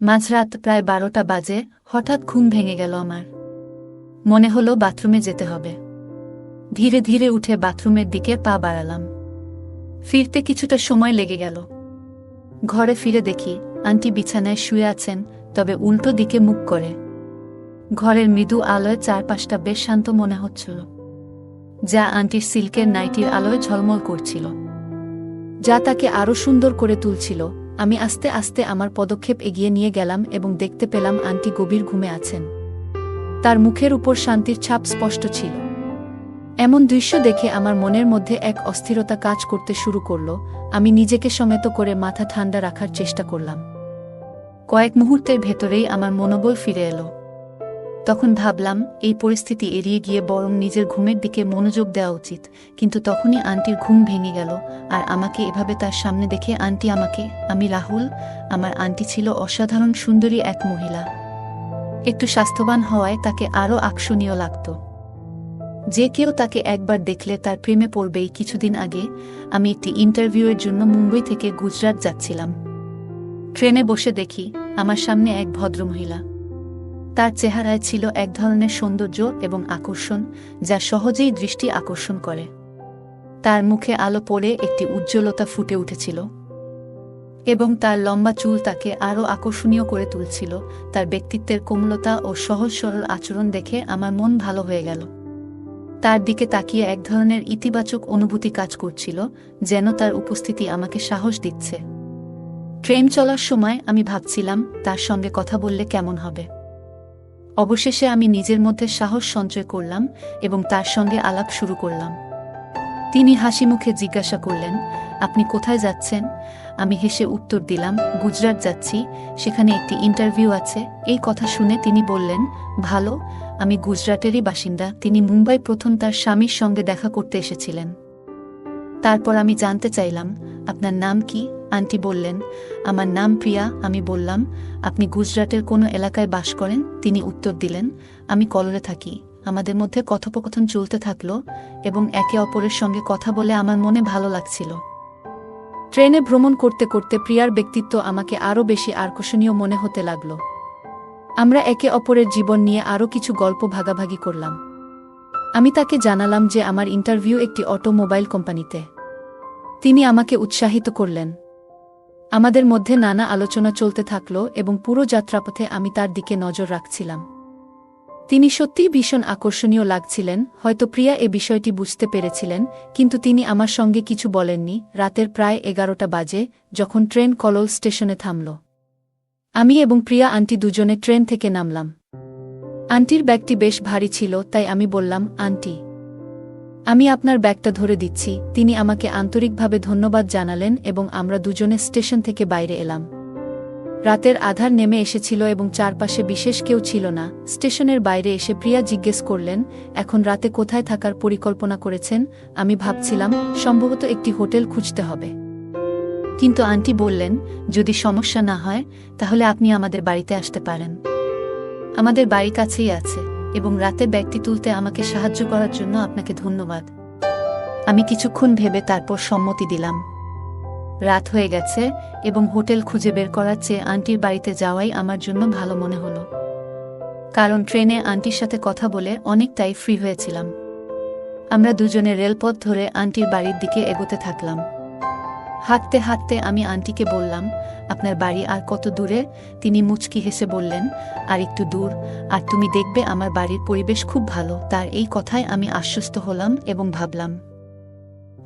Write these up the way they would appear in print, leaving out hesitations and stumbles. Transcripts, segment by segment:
মাঝরাত প্রায় 12টা বাজে হঠাৎ ঘুম ভেঙে গেল আমার। মনে হলো বাথরুমে যেতে হবে। ধীরে ধীরে উঠে বাথরুমের দিকে পা বাড়ালাম। ফিরতে কিছুটা সময় লেগে গেল। ঘরে ফিরে দেখি আন্টি বিছানায় শুয়ে আছেন, তবে উল্টো দিকে মুখ করে। ঘরের মৃদু আলোয় চারপাশটা বেশ শান্ত মনে হচ্ছিল, যা আন্টির সিল্কের নাইটির আলোয় ঝলমল করছিল, যা তাকে আরও সুন্দর করে তুলছিল। আমি আস্তে আস্তে আমার পদক্ষেপ এগিয়ে নিয়ে গেলাম এবং দেখতে পেলাম আন্টি গভীর ঘুমে আছেন। তার মুখের উপর শান্তির ছাপ স্পষ্ট ছিল। এমন দৃশ্য দেখে আমার মনের মধ্যে এক অস্থিরতা কাজ করতে শুরু করল। আমি নিজেকে সমেত করে মাথা ঠান্ডা রাখার চেষ্টা করলাম। কয়েক মুহূর্তের ভেতরেই আমার মনোবল ফিরে এলো। তখন ভাবলাম এই পরিস্থিতি এড়িয়ে গিয়ে বরং নিজের ঘুমের দিকে মনোযোগ দেওয়া উচিত। কিন্তু তখনই আন্টির ঘুম ভেঙে গেল, আর আমাকে এভাবে তার সামনে দেখে আন্টি আমি রাহুল। আমার আন্টি ছিল অসাধারণ সুন্দরী এক মহিলা। একটু স্বাস্থ্যবান হওয়ায় তাকে আরও আকর্ষণীয় লাগত। যে কেউ তাকে একবার দেখলে তার প্রেমে পড়বেই। কিছুদিন আগে আমি একটি ইন্টারভিউয়ের জন্য মুম্বই থেকে গুজরাট যাচ্ছিলাম। ট্রেনে বসে দেখি আমার সামনে এক ভদ্রমহিলা। তার চেহারায় ছিল এক ধরনের সৌন্দর্য এবং আকর্ষণ, যা সহজেই দৃষ্টি আকর্ষণ করে। তার মুখে আলো পড়ে একটি উজ্জ্বলতা ফুটে উঠেছিল, এবং তার লম্বা চুল তাকে আরও আকর্ষণীয় করে তুলছিল। তার ব্যক্তিত্বের কোমলতা ও সহজ সরল আচরণ দেখে আমার মন ভালো হয়ে গেল। তার দিকে তাকিয়ে এক ধরনের ইতিবাচক অনুভূতি কাজ করছিল, যেন তার উপস্থিতি আমাকে সাহস দিচ্ছে। ট্রেন চলার সময় আমি ভাবছিলাম তার সঙ্গে কথা বললে কেমন হবে। অবশেষে আমি নিজের মধ্যে সাহস সঞ্চয় করলাম এবং তার সঙ্গে আলাপ শুরু করলাম। তিনি হাসি মুখে জিজ্ঞাসা করলেন, আপনি কোথায় যাচ্ছেন? আমি হেসে উত্তর দিলাম, গুজরাট যাচ্ছি, সেখানে একটি ইন্টারভিউ আছে। এই কথা শুনে তিনি বললেন, ভালো, আমি গুজরাটেরই বাসিন্দা। তিনি মুম্বাই প্রথম তার স্বামীর সঙ্গে দেখা করতে এসেছিলেন। তারপর আমি জানতে চাইলাম, আপনার নাম কি? আন্টি বললেন, আমার নাম প্রিয়া। আমি বললাম, আপনি গুজরাটের কোনো এলাকায় বাস করেন? তিনি উত্তর দিলেন, আমি কলোরে থাকি। আমাদের মধ্যে কথোপকথন চলতে থাকলো এবং একে অপরের সঙ্গে কথা বলে আমার মনে ভালো লাগছিল। ট্রেনে ভ্রমণ করতে করতে প্রিয়ার ব্যক্তিত্ব আমাকে আরও বেশি আকর্ষণীয় মনে হতে লাগল। আমরা একে অপরের জীবন নিয়ে আরও কিছু গল্প ভাগাভাগি করলাম। আমি তাকে জানালাম যে আমার ইন্টারভিউ একটি অটোমোবাইল কোম্পানিতে। তিনি আমাকে উৎসাহিত করলেন। আমাদের মধ্যে নানা আলোচনা চলতে থাকল এবং পুরো যাত্রাপথে আমি তার দিকে নজর রাখছিলাম। তিনি সত্যিই ভীষণ আকর্ষণীয় লাগছিলেন। হয়তো প্রিয়া এ বিষয়টি বুঝতে পেরেছিলেন, কিন্তু তিনি আমার সঙ্গে কিছু বলেননি। রাতের প্রায় 11টা বাজে যখন ট্রেন কলোল স্টেশনে থামল। আমি এবং প্রিয়া আন্টি দুজনে ট্রেন থেকে নামলাম। আন্টির ব্যাগটি বেশ ভারী ছিল, তাই আমি বললাম, আন্টি, আমি আপনার ব্যাগটা ধরে দিচ্ছি। তিনি আমাকে আন্তরিকভাবে ধন্যবাদ জানালেন এবং আমরা দুজনে স্টেশন থেকে বাইরে এলাম। রাতের আধার নেমে এসেছিল এবং চারপাশে বিশেষ কেউ ছিল না। স্টেশনের বাইরে এসে প্রিয়া জিজ্ঞেস করলেন, এখন রাতে কোথায় থাকার পরিকল্পনা করেছেন? আমি ভাবছিলাম সম্ভবত একটি হোটেল খুঁজতে হবে, কিন্তু আন্টি বললেন, যদি সমস্যা না হয় তাহলে আপনি আমাদের বাড়িতে আসতে পারেন। আমাদের বাড়ি কাছেই আছে, এবং রাতে ব্যাগটি তুলতে আমাকে সাহায্য করার জন্য আপনাকে ধন্যবাদ। আমি কিছুক্ষণ ভেবে তারপর সম্মতি দিলাম। রাত হয়ে গেছে এবং হোটেল খুঁজে বের করার চেয়ে আন্টির বাড়িতে যাওয়াই আমার জন্য ভালো মনে হলো, কারণ ট্রেনে আন্টির সাথে কথা বলে অনেকটাই ফ্রি হয়েছিলাম। আমরা দুজনে রেলপথ ধরে আন্টির বাড়ির দিকে এগোতে থাকলাম। হাঁটতে হাঁটতে আমি আন্টিকে বললাম, আপনার বাড়ি আর কত দূরে? তিনি মুচকি হেসে বললেন, আর একটু দূর, আর তুমি দেখবে আমার বাড়ির পরিবেশ খুব ভালো। তার এই কথায় আমি আশ্বস্ত হলাম এবং ভাবলাম,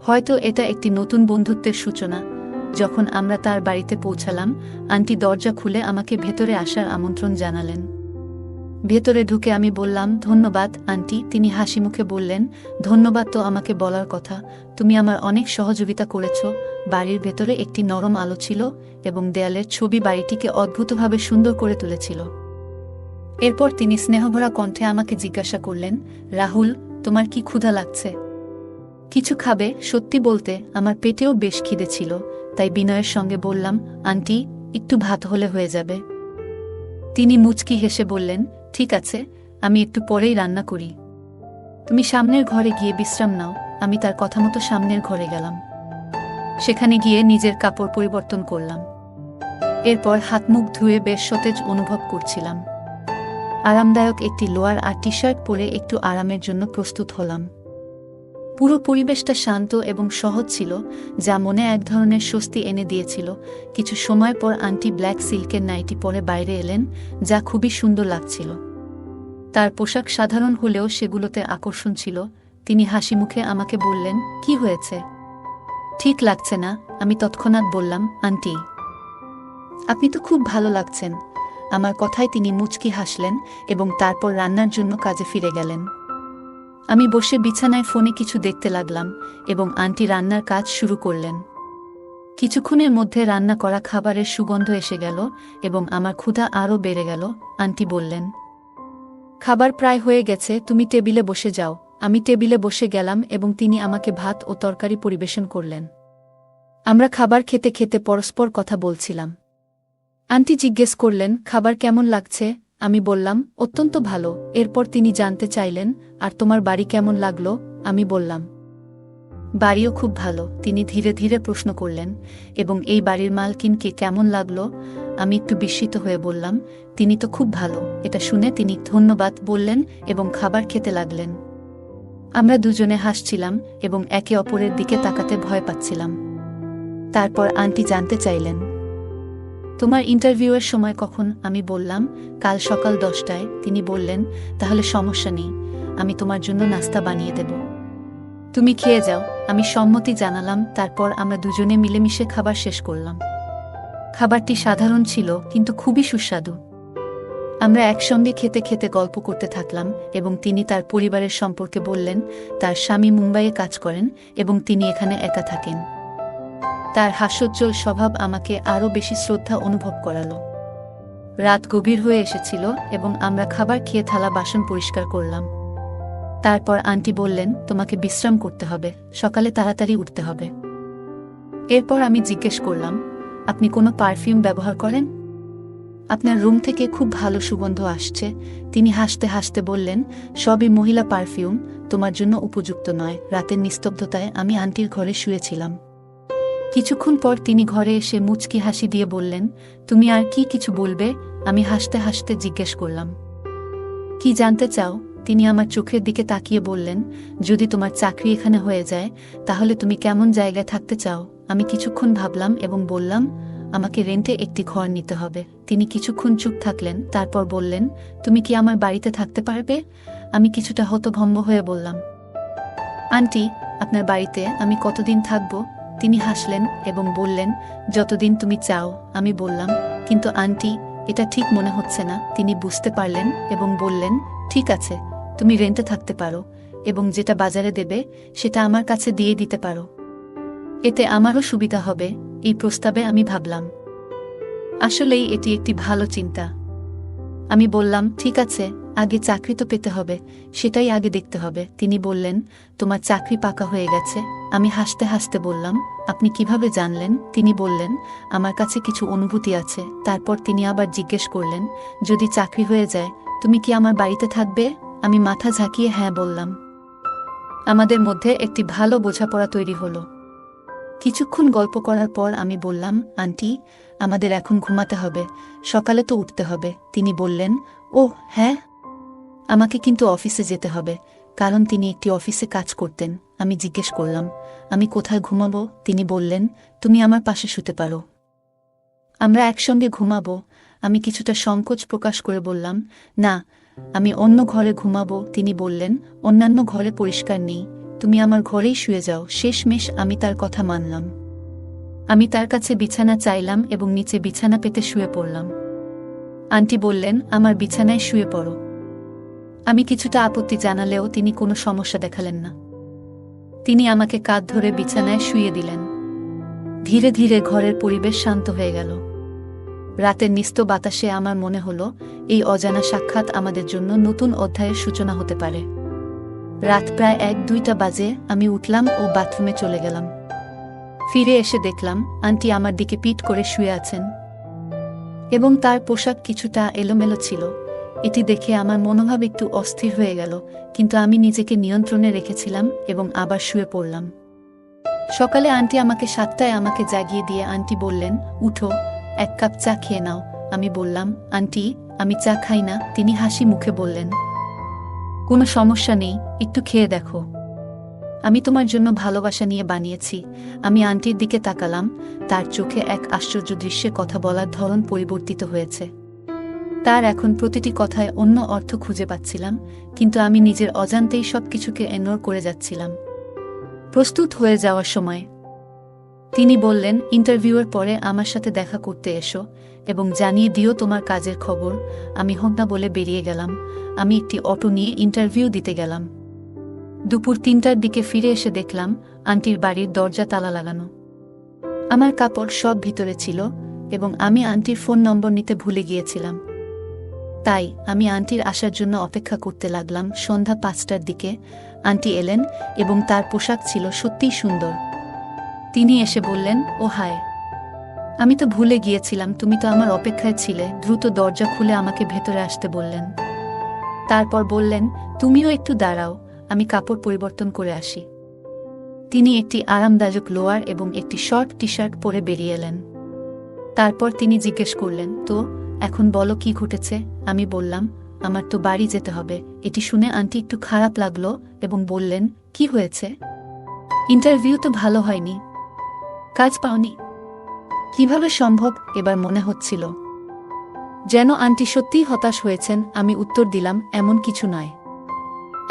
হয়তো এটা একটি নতুন বন্ধুত্বের সূচনা। যখন আমরা তার বাড়িতে পৌঁছালাম, আন্টি দরজা খুলে আমাকে ভেতরে আসার আমন্ত্রণ জানালেন। ভেতরে ঢুকে আমি বললাম, ধন্যবাদ আন্টি। তিনি হাসি মুখে বললেন, ধন্যবাদ তো আমাকে বলার কথা, তুমি আমার অনেক সহযোগিতা করেছ। বাড়ির ভেতরে একটি নরম আলো ছিল এবং দেয়ালের ছবি বাড়িটিকে অদ্ভুতভাবে সুন্দর করে তুলেছিল। এরপর তিনি স্নেহভরা কণ্ঠে আমাকে জিজ্ঞাসা করলেন, রাহুল, তোমার কি ক্ষুধা লাগছে? কিছু খাবে? সত্যি বলতে আমার পেটেও বেশ খিদে ছিল, তাই বিনয়ের সঙ্গে বললাম, আন্টি, একটু ভাত হলে হয়ে যাবে। তিনি মুচকি হেসে বললেন, ঠিক আছে, আমি একটু পরেই রান্না করি। তুমি সামনের ঘরে গিয়ে বিশ্রাম নাও। আমি তার কথা মতো সামনের ঘরে গেলাম। সেখানে গিয়ে নিজের কাপড় পরিবর্তন করলাম এরপর হাত মুখ ধুয়ে বেশ সতেজ অনুভব করছিলাম। আরামদায়ক একটি লোয়ার আর টি শার্ট পরে একটু আরামের জন্য প্রস্তুত হলাম। পুরো পরিবেশটা শান্ত এবং সহজ ছিল, যা মনে এক ধরনের স্বস্তি এনে দিয়েছিল। কিছু সময় পর আন্টি ব্ল্যাক সিল্কের নাইটি পরে বাইরে এলেন, যা খুবই সুন্দর লাগছিল। তার পোশাক সাধারণ হলেও সেগুলোতে আকর্ষণ ছিল। তিনি হাসি মুখে আমাকে বললেন, কি হয়েছে? ঠিক লাগছে না? আমি তৎক্ষণাৎ বললাম, আন্টি, আপনি তো খুব ভালো লাগছেন। আমার কথায় তিনি মুচকি হাসলেন এবং তারপর রান্নার জন্য কাজে ফিরে গেলেন। আমি বসে বিছানায় ফোনে কিছু দেখতে লাগলাম এবং আন্টি রান্নার কাজ শুরু করলেন। কিছুক্ষণের মধ্যে রান্না করা খাবারের সুগন্ধ এসে গেল এবং আমার ক্ষুধা আরও বেড়ে গেল। আন্টি বললেন, খাবার প্রায় হয়ে গেছে, তুমি টেবিলে বসে যাও। আমি টেবিলে বসে গেলাম এবং তিনি আমাকে ভাত ও তরকারি পরিবেশন করলেন। আমরা খাবার খেতে খেতে পরস্পর কথা বলছিলাম। আন্টি জিজ্ঞেস করলেন, খাবার কেমন লাগছে? আমি বললাম, অত্যন্ত ভালো। এরপর তিনি জানতে চাইলেন, আর তোমার বাড়ি কেমন লাগলো? আমি বললাম, বাড়িও খুব ভালো। তিনি ধীরে ধীরে প্রশ্ন করলেন, এবং এই বাড়ির মালকিনকে কেমন লাগলো? আমি একটু বিস্মিত হয়ে বললাম, তিনি তো খুব ভালো। এটা শুনে তিনি ধন্যবাদ বললেন এবং খাবার খেতে লাগলেন। আমরা দুজনে হাসছিলাম এবং একে অপরের দিকে তাকাতে ভয় পাচ্ছিলাম। তারপর আন্টি জানতে চাইলেন, তোমার ইন্টারভিউয়ের সময় কখন? আমি বললাম, কাল সকাল 10টায়। তিনি বললেন, তাহলে সমস্যা নেই, আমি তোমার জন্য নাস্তা বানিয়ে দেব, তুমি খেয়ে যাও। আমি সম্মতি জানালাম। তারপর আমরা দুজনে মিলেমিশে খাবার শেষ করলাম। খাবারটি সাধারণ ছিল, কিন্তু খুবই সুস্বাদু। আমরা একসঙ্গে খেতে খেতে গল্প করতে থাকলাম এবং তিনি তার পরিবারের সম্পর্কে বললেন। তার স্বামী মুম্বাইয়ে কাজ করেন এবং তিনি এখানে একা থাকেন। তার হাস্যোজ্জ্বল স্বভাব আমাকে আরও বেশি শ্রদ্ধা অনুভব করালো। রাত গভীর হয়ে এসেছিল এবং আমরা খাবার খেয়ে থালা বাসন পরিষ্কার করলাম। তারপর আন্টি বললেন, তোমাকে বিশ্রাম করতে হবে, সকালে তাড়াতাড়ি উঠতে হবে। এরপর আমি জিজ্ঞেস করলাম, আপনি কোনো পারফিউম ব্যবহার করেন? আপনার রুম থেকে খুব ভালো সুগন্ধ আসছে। তিনি হাসতে হাসতে বললেন, সবই মহিলা পারফিউম, তোমার জন্য উপযুক্ত নয়। রাতের নিস্তব্ধতায় আমি আন্টির ঘরে শুয়েছিলাম। কিছুক্ষণ পর তিনি ঘরে এসে মুচকি হাসি দিয়ে বললেন, তুমি আর কি কিছু বলবে? আমি হাসতে হাসতে জিজ্ঞেস করলাম, কি জানতে চাও? তিনি আমার চোখের দিকে তাকিয়ে বললেন, যদি তোমার চাকরি এখানে হয়ে যায়, তাহলে তুমি কেমন জায়গায় থাকতে চাও? আমি কিছুক্ষণ ভাবলাম এবং বললাম, আমাকে রেন্টে একটি ঘর নিতে হবে। তিনি কিছুক্ষণ চুপ থাকলেন, তারপর বললেন, তুমি কি আমার বাড়িতে থাকতে পারবে? আমি কিছুটা হতভম্ব হয়ে বললাম, আন্টি, আপনার বাড়িতে আমি কতদিন থাকব? তিনি হাসলেন এবং বললেন, যতদিন তুমি চাও। আমি বললাম, কিন্তু আন্টি, এটা ঠিক মনে হচ্ছে না। তিনি বুঝতে পারলেন এবং বললেন, ঠিক আছে, তুমি রেন্টে থাকতে পারো এবং যেটা বাজারে দেবে সেটা আমার কাছে দিয়ে দিতে পারো। এতে আমারও সুবিধা হবে। এই প্রস্তাবে আমি ভাবলাম, আসলেই এটি একটি ভালো চিন্তা। আমি বললাম, ঠিক আছে, আগে চাকরি তো পেতে হবে, সেটাই আগে দেখতে হবে। তিনি বললেন, তোমার চাকরি পাকা হয়ে গেছে। আমি হাসতে হাসতে বললাম, আপনি কিভাবে জানলেন? তিনি বললেন, আমার কাছে কিছু অনুভূতি আছে। তারপর তিনি আবার জিজ্ঞেস করলেন, যদি চাকরি হয়ে যায়, তুমি কি আমার বাড়িতে থাকবে? আমি মাথা ঝাঁকিয়ে হ্যাঁ বললাম। আমাদের মধ্যে একটি ভালো বোঝাপড়া তৈরি হলো। কিছুক্ষণ গল্প করার পর আমি বললাম, আন্টি, আমাদের এখন ঘুমাতে হবে, সকালে তো উঠতে হবে। তিনি বললেন, ওহ হ্যাঁ, আমাকে কিন্তু অফিসে যেতে হবে, কারণ তিনি একটি অফিসে কাজ করতেন। আমি জিজ্ঞেস করলাম, আমি কোথায় ঘুমাবো? তিনি বললেন, তুমি আমার পাশে শুতে পারো, আমরা একসঙ্গে ঘুমাবো। আমি কিছুটা সংকোচ প্রকাশ করে বললাম, না, আমি অন্য ঘরে ঘুমাবো। তিনি বললেন, অন্যান্য ঘরে পরিষ্কার নেই, তুমি আমার ঘরেই শুয়ে যাও। শেষমেশ আমি তার কথা মানলাম। আমি তার কাছে বিছানা চাইলাম এবং নিচে বিছানা পেতে শুয়ে পড়লাম। আন্টি বললেন, আমার বিছানায় শুয়ে পড়ো। আমি কিছুটা আপত্তি জানালেও তিনি কোনো সমস্যা দেখালেন না। তিনি আমাকে কাঁধ ধরে বিছানায় শুইয়ে দিলেন। ধীরে ধীরে ঘরের পরিবেশ শান্ত হয়ে গেল। রাতের নিস্ত বাতাসে আমার মনে হলো, এই অজানা সাক্ষাৎ আমাদের জন্য নতুন অধ্যায়ের সূচনা হতে পারে। রাত প্রায় 1-2টা বাজে। আমি উঠলাম ও বাথরুমে চলে গেলাম। ফিরে এসে দেখলাম, আন্টি আমার দিকে পিঠ করে শুয়ে আছেন এবং তার পোশাক কিছুটা এলোমেলো ছিল। এটি দেখে আমার মনোভাব একটু অস্থির হয়ে গেল, কিন্তু আমি নিজেকে নিয়ন্ত্রণে রেখেছিলাম এবং আবার শুয়ে পড়লাম। সকালে আন্টি আমাকে 7টায় আমাকে জাগিয়ে দিয়ে আন্টি বললেন, উঠো, এক কাপ চা খেয়ে নাও। আমি বললাম, আন্টি, আমি চা খাই না। তিনি হাসি মুখে বললেন, কোনো সমস্যা নেই, একটু খেয়ে দেখো। আমি তোমার জন্য ভালোবাসা নিয়ে বানিয়েছি। আমি আন্টির দিকে তাকালাম, তার চোখে এক আশ্চর্য দৃশ্যে কথা বলার ধরন পরিবর্তিত হয়েছে। তার এখন প্রতিটি কথায় অন্য অর্থ খুঁজে পাচ্ছিলাম, কিন্তু আমি নিজের অজান্তেই সব কিছুকে ইগনোর করে যাচ্ছিলাম। প্রস্তুত হয়ে যাওয়ার সময় তিনি বললেন, ইন্টারভিউয়ের পরে আমার সাথে দেখা করতে এসো এবং জানিয়ে দিও তোমার কাজের খবর। আমি হোক না বলে বেরিয়ে গেলাম। আমি একটি অটো নিয়ে ইন্টারভিউ দিতে গেলাম। দুপুর ৩টার দিকে ফিরে এসে দেখলাম আন্টির বাড়ির দরজা তালা লাগানো। আমার কাপড় সব ভিতরে ছিল এবং আমি আন্টির ফোন নম্বর নিতে ভুলে গিয়েছিলাম। তাই আমি আন্টির আসার জন্য অপেক্ষা করতে লাগলাম। সন্ধ্যা ৫টার দিকে আন্টি এলেন এবং তার পোশাক ছিল সত্যিই সুন্দর। তিনি এসে বললেন, ও হায়, আমি তো ভুলে গিয়েছিলাম, তুমি তো আমার অপেক্ষায় ছিলে। দ্রুত দরজা খুলে আমাকে ভেতরে আসতে বললেন। তারপর বললেন, তুমিও একটু দাঁড়াও, আমি কাপড় পরিবর্তন করে আসি। তিনি একটি আরামদায়ক লোয়ার এবং একটি শর্ট টি শার্ট পরে বেরিয়ে এলেন। তারপর তিনি জিজ্ঞেস করলেন, তো এখন বলো কি ঘটেছে। আমি বললাম, আমার তো বাড়ি যেতে হবে। এটি শুনে আন্টি একটু খারাপ লাগলো এবং বললেন, কি হয়েছে? ইন্টারভিউ তো ভালো হয়নি, কাজ পাওনি? কিভাবে সম্ভব? এবার মনে হচ্ছিল যেন আন্টি সত্যিই হতাশ হয়েছেন। আমি উত্তর দিলাম, এমন কিছু নয়,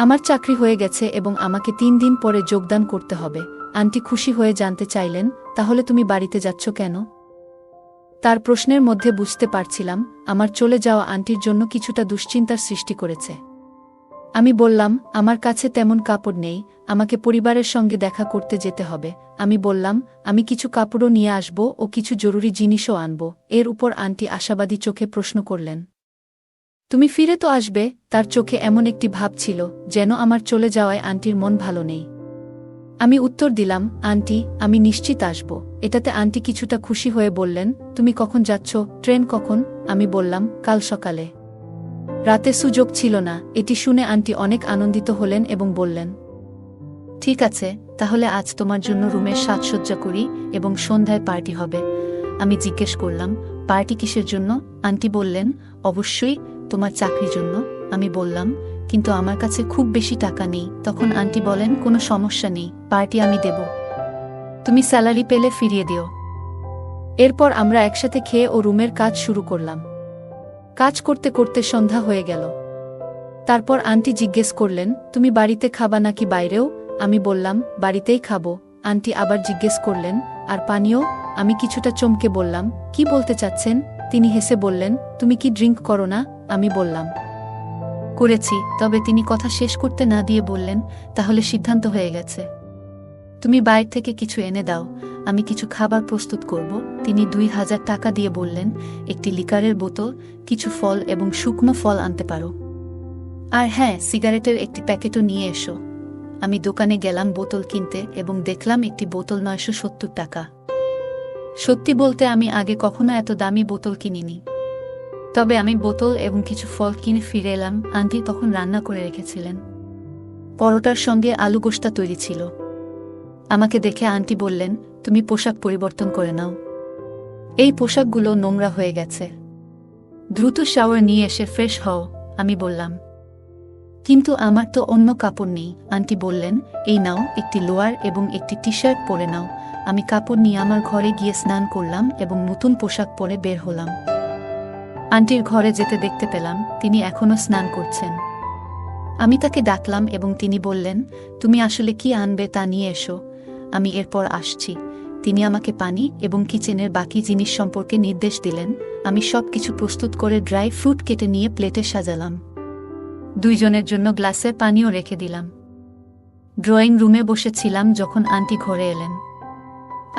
আমার চাকরি হয়ে গেছে এবং আমাকে ৩ দিন পরে যোগদান করতে হবে। আন্টি খুশি হয়ে জানতে চাইলেন, তাহলে তুমি বাড়িতে যাচ্ছ কেন? তার প্রশ্নের মধ্যে বুঝতে পারছিলাম আমার চলে যাওয়া আন্টির জন্য কিছুটা দুশ্চিন্তার সৃষ্টি করেছে। আমি বললাম, আমার কাছে তেমন কাপড় নেই, আমাকে পরিবারের সঙ্গে দেখা করতে যেতে হবে। আমি বললাম, আমি কিছু কাপড়ও নিয়ে আসব ও কিছু জরুরি জিনিসও আনব। এর উপর আন্টি আশাবাদী চোখে প্রশ্ন করলেন, তুমি ফিরে তো আসবে? তার চোখে এমন একটি ভাব ছিল যেন আমার চলে যাওয়ায় আন্টির মন ভালো নেই। আমি উত্তর দিলাম, আন্টি, আমি নিশ্চিত আসব। এটাতে আন্টি কিছুটা খুশি হয়ে বললেন, তুমি কখন যাচ্ছ? ট্রেন কখন? আমি বললাম, কাল সকালে। রাতে সুযোগ ছিল না। এটি শুনে আন্টি অনেক আনন্দিত হলেন এবং বললেন, ঠিক আছে, তাহলে আজ তোমার জন্য রুমের সাজসজ্জা করি এবং সন্ধ্যায় পার্টি হবে। আমি জিজ্ঞেস করলাম, পার্টি কিসের জন্য? আন্টি বললেন, অবশ্যই তোমার চাকরির জন্য। আমি বললাম, কিন্তু আমার কাছে খুব বেশি টাকা নেই। তখন আন্টি বলেন, কোনো সমস্যা নেই, পার্টি আমি দেব, তুমি স্যালারি পেলে ফিরিয়ে দিও। এরপর আমরা একসাথে খেয়ে ও রুমের কাজ শুরু করলাম। কাজ করতে করতে সন্ধ্যা হয়ে গেল। তারপর আন্টি জিজ্ঞেস করলেন, তুমি বাড়িতে খাবা নাকি বাইরেও? আমি বললাম, বাড়িতেই খাবো। আন্টি আবার জিজ্ঞেস করলেন, আর পানীয়? আমি কিছুটা চমকে বললাম, কি বলতে চাচ্ছেন? তিনি হেসে বললেন, তুমি কি ড্রিঙ্ক করো না? আমি বললাম, করেছি। তবে তিনি কথা শেষ করতে না দিয়ে বললেন, তাহলে সিদ্ধান্ত হয়ে গেছে, তুমি বাইরে থেকে কিছু এনে দাও, আমি কিছু খাবার প্রস্তুত করব। তিনি ২০০০ টাকা দিয়ে বললেন, একটি লিকারের বোতল, কিছু ফল এবং শুকনো ফল আনতে পারো। আর হ্যাঁ, সিগারেটের একটি প্যাকেটও নিয়ে এসো। আমি দোকানে গেলাম বোতল কিনতে এবং দেখলাম একটি বোতল ৯৭০ টাকা। সত্যি বলতে আমি আগে কখনো এত দামি বোতল কিনিনি। তবে আমি বোতল এবং কিছু ফল কিনে ফিরে এলাম। আন্টি তখন রান্না করে রেখেছিলেন। পরোটার সঙ্গে আলু গোশতা তৈরি ছিল। আমাকে দেখে আন্টি বললেন, তুমি পোশাক পরিবর্তন করে নাও, এই পোশাকগুলো নোংরা হয়ে গেছে, দ্রুত শাওয়ার নিয়ে এসে ফ্রেশ হও। আমি বললাম, কিন্তু আমার তো অন্য কাপড় নেই। আন্টি বললেন, এই নাও, একটি লোয়ার এবং একটি টি শার্ট পরে নাও। আমি কাপড় নিয়ে আমার ঘরে গিয়ে স্নান করলাম এবং নতুন পোশাক পরে বের হলাম। আন্টির ঘরে যেতে দেখতে পেলাম তিনি এখনও স্নান করছেন। আমি তাকে ডাকলাম এবং তিনি বললেন, তুমি আসলে কি আনবে তা নিয়ে এসো, আমি এরপর আসছি। তিনি আমাকে পানি এবং কিচেনের বাকি জিনিস সম্পর্কে নির্দেশ দিলেন। আমি সব কিছু প্রস্তুত করে ড্রাই ফ্রুট কেটে নিয়ে প্লেটে সাজালাম। ২ জনের জন্য গ্লাসে পানিও রেখে দিলাম। ড্রয়িং রুমে বসেছিলাম যখন আন্টি ঘরে এলেন।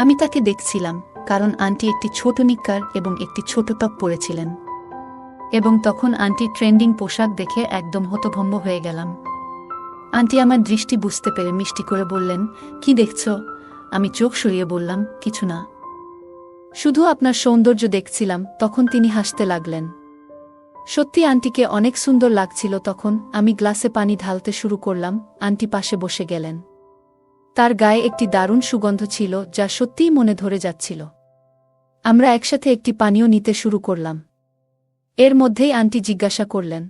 আমি তাকে দেখছিলাম, কারণ আন্টি একটি ছোট নিক্কার এবং একটি ছোট টপ পরেছিলেন, এবং তখন আন্টি ট্রেন্ডিং পোশাক দেখে একদম হতভম্ব হয়ে গেলাম। আন্টি আমার দৃষ্টি বুঝতে পেরে মিষ্টি করে বললেন, কি দেখছ? আমি চোখ সরিয়ে বললাম, কিছু না, শুধু আপনার সৌন্দর্য দেখছিলাম। তখন তিনি হাসতে লাগলেন। সত্যি আন্টিকে অনেক সুন্দর লাগছিল। তখন আমি গ্লাসে পানি ঢালতে শুরু করলাম। আন্টি পাশে বসে গেলেন। তার গায়ে একটি দারুণ সুগন্ধ ছিল যা সত্যিই মনে ধরে যাচ্ছিল। আমরা একসাথে একটি পানীয় নিতে শুরু করলাম। এর মধ্যেই আন্টি জিজ্ঞাসা করলেন,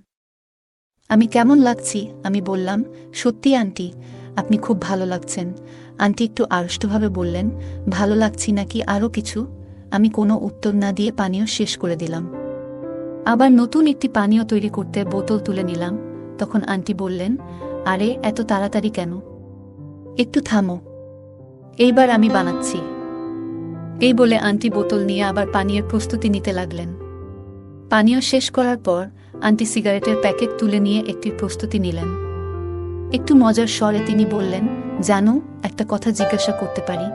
আমি কেমন লাগছি? আমি বললাম, সত্যি আন্টি, আপনি খুব ভালো লাগছেন। আন্টি একটু আড়ষ্টভাবে বললেন, ভালো লাগছি নাকি আরও কিছু? আমি কোনো উত্তর না দিয়ে পানীয় শেষ করে দিলাম। আবার নতুন একটি পানীয় তৈরি করতে বোতল তুলে নিলাম। তখন আন্টি বললেন, আরে এত তাড়াতাড়ি কেন? একটু থামো, এইবার আমি বানাচ্ছি। এই বলে আন্টি বোতল নিয়ে আবার পানীয়ের প্রস্তুতি নিতে লাগলেন। পানীয় শেষ করার পর আন্টি সিগারেটের প্যাকেট তুলে নিয়ে একটির প্রস্তুতি নিলেন। একটু মজার স্বরে তিনি বললেন, জানো, একটা কথা জিজ্ঞাসা করতে পারি?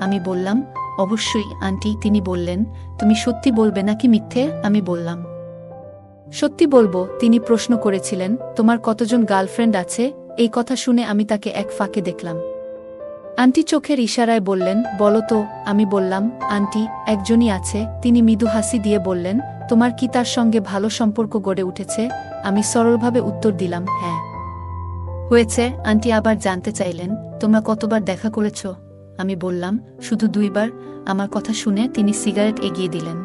আমি বললাম, অবশ্যই আন্টি। তিনি বললেন, তুমি সত্যি বলবে নাকি মিথ্যে? আমি বললাম, সত্যি বলবো। তিনি প্রশ্ন করেছিলেন, তোমার কতজন গার্লফ্রেন্ড আছে? এই কথা শুনে আমি তাকে এক ফাঁকে দেখলাম। আন্টি চোখের ইশারায় বললেন, বলো তো। আমি বললাম, আন্টি, একজনই আছে। তিনি মৃদু হাসি দিয়ে বললেন, তোমার কি তার সঙ্গে ভালো সম্পর্ক গড়ে উঠেছে? আমি সরলভাবে উত্তর দিলাম, হ্যাঁ। হয়েছে। আন্টি আবার জানতে চাইলেন, তোমরা কতবার দেখা করেছ? আমি বললাম, শুধু 2 বার। আমার কথা শুনে তিনি সিগারেট এগিয়ে দিলেন।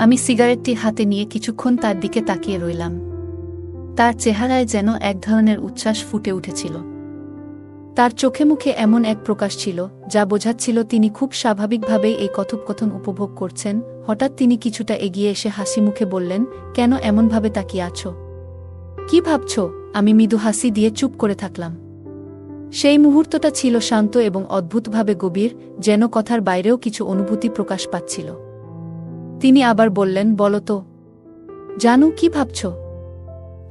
আমি সিগারেটটি হাতে নিয়ে কিছুক্ষণ তার দিকে তাকিয়ে রইলাম। তার চেহারায় যেন এক ধরনের উচ্ছ্বাস ফুটে উঠেছিল। তার চোখে মুখে এমন এক প্রকাশ ছিল যা বোঝাচ্ছিল তিনি খুব স্বাভাবিকভাবেই এই কথোপকথন উপভোগ করছেন। হঠাৎ তিনি কিছুটা এগিয়ে এসে হাসি মুখে বললেন, কেন এমনভাবে তাকিয়ে আছো? কি ভাবছ? আমি মৃদু হাসি দিয়ে চুপ করে থাকলাম। সেই মুহূর্তটা ছিল শান্ত এবং অদ্ভুতভাবে গভীর, যেন কথার বাইরেও কিছু অনুভূতি প্রকাশ পাচ্ছিল। তিনি আবার বললেন, বলো তো, জানু, কি ভাবছ?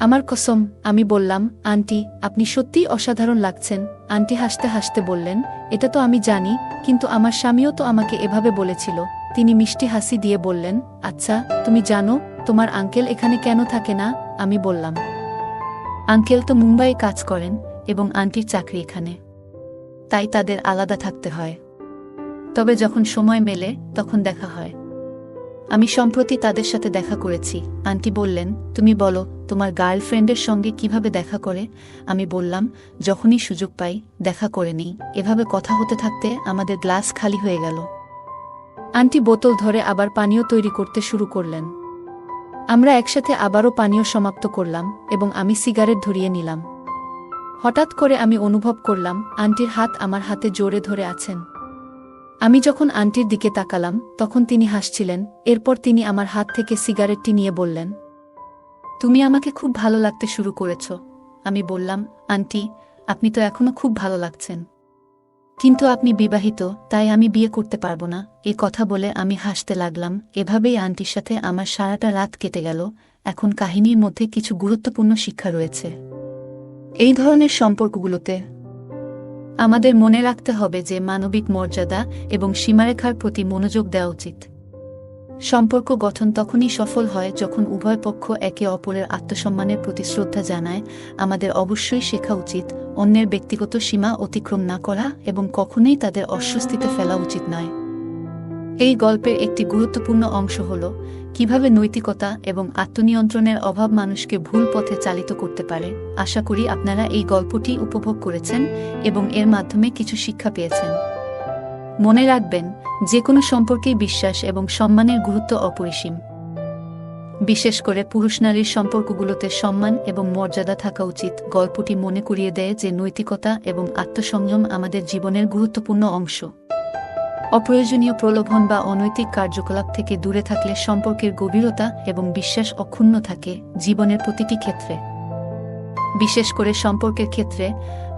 আমার কসম। আমি বললাম, আন্টি, আপনি সত্যিই অসাধারণ লাগছেন। আন্টি হাসতে হাসতে বললেন, এটা তো আমি জানি, কিন্তু আমার স্বামীও তো আমাকে এভাবে বলেছিল। তিনি মিষ্টি হাসি দিয়ে বললেন, আচ্ছা, তুমি জানো তোমার আঙ্কেল এখানে কেন থাকে না? আমি বললাম, আঙ্কেল তো মুম্বাইয়ে কাজ করেন এবং আন্টির চাকরি এখানে, তাই তাদের আলাদা থাকতে হয়। তবে যখন সময় মেলে তখন দেখা হয়। আমি সম্প্রতি তাদের সাথে দেখা করেছি। আন্টি বললেন, তুমি বলো, তোমার গার্লফ্রেন্ডের সঙ্গে কিভাবে দেখা করে? আমি বললাম, যখনই সুযোগ পাই দেখা করে নিই। এভাবে কথা হতে থাকতে আমাদের গ্লাস খালি হয়ে গেল। আন্টি বোতল ধরে আবার পানীয় তৈরি করতে শুরু করলেন। আমরা একসাথে আবারও পানীয় সমাপ্ত করলাম এবং আমি সিগারেট ধরিয়ে নিলাম। হঠাৎ করে আমি অনুভব করলাম আন্টির হাত আমার হাতে জোরে ধরে আছেন। আমি যখন আন্টির দিকে তাকালাম তখন তিনি হাসছিলেন। এরপর তিনি আমার হাত থেকে সিগারেটটি নিয়ে বললেন, তুমি আমাকে খুব ভালো লাগতে শুরু করেছ। আমি বললাম, আন্টি, আপনি তো এখনো খুব ভালো লাগছেন, কিন্তু আপনি বিবাহিত, তাই আমি বিয়ে করতে পারবো না। এই কথা বলে আমি হাসতে লাগলাম। এভাবেই আন্টির সাথে আমার সারাটা রাত কেটে গেল। এখন কাহিনীর মধ্যে কিছু গুরুত্বপূর্ণ শিক্ষা রয়েছে। এই ধরনের সম্পর্কগুলোতে আমাদের মনে রাখতে হবে যে মানবিক মর্যাদা এবং সীমারেখার প্রতি মনোযোগ দেওয়া উচিত। সম্পর্ক গঠন তখনই সফল হয় যখন উভয় পক্ষ একে অপরের আত্মসম্মানের প্রতি শ্রদ্ধা জানায়। আমাদের অবশ্যই শেখা উচিত অন্যের ব্যক্তিগত সীমা অতিক্রম না করা এবং কখনোই তাদের অস্বস্তিতে ফেলা উচিত নয়। এই গল্পের একটি গুরুত্বপূর্ণ অংশ হল কিভাবে নৈতিকতা এবং আত্মনিয়ন্ত্রণের অভাব মানুষকে ভুল পথে চালিত করতে পারে। আশা করি আপনারা এই গল্পটি উপভোগ করেছেন এবং এর মাধ্যমে কিছু শিক্ষা পেয়েছেন। মনে রাখবেন, যে কোনো সম্পর্কেই বিশ্বাস এবং সম্মানের গুরুত্ব অপরিসীম। বিশেষ করে পুরুষ নারীর সম্পর্কগুলোতে সম্মান এবং মর্যাদা থাকা উচিত। গল্পটি মনে করিয়ে দেয় যে নৈতিকতা এবং আত্মসংযম আমাদের জীবনের গুরুত্বপূর্ণ অংশ। অপ্রয়োজনীয় প্রলোভন বা অনৈতিক কার্যকলাপ থেকে দূরে থাকলে সম্পর্কের গভীরতা এবং বিশ্বাস অক্ষুণ্ণ থাকে জীবনের প্রতিটি ক্ষেত্রে। বিশেষ করে সম্পর্কের ক্ষেত্রে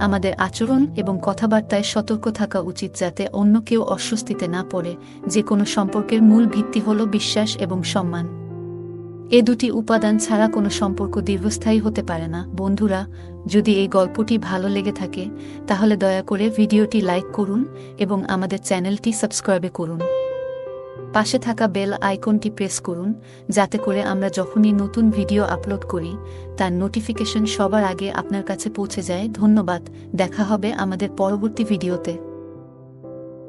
আমাদের আচরণ এবং কথাবার্তায় সতর্ক থাকা উচিত যাতে অন্য কেউ অস্বস্তিতে না পড়ে। যে কোনো সম্পর্কের মূল ভিত্তি হল বিশ্বাস এবং সম্মান। এ দুটি উপাদান ছাড়া কোনো সম্পর্ক দীর্ঘস্থায়ী হতে পারে না। বন্ধুরা, যদি এই গল্পটি ভালো লেগে থাকে তাহলে দয়া করে ভিডিওটি লাইক করুন এবং আমাদের চ্যানেলটি সাবস্ক্রাইব করুন। পাশে থাকা বেল আইকনটি প্রেস করুন যাতে করে আমরা যখনই নতুন ভিডিও আপলোড করি তার নোটিফিকেশন সবার আগে আপনার কাছে পৌঁছে যায়। ধন্যবাদ। দেখা হবে আমাদের পরবর্তী ভিডিওতে।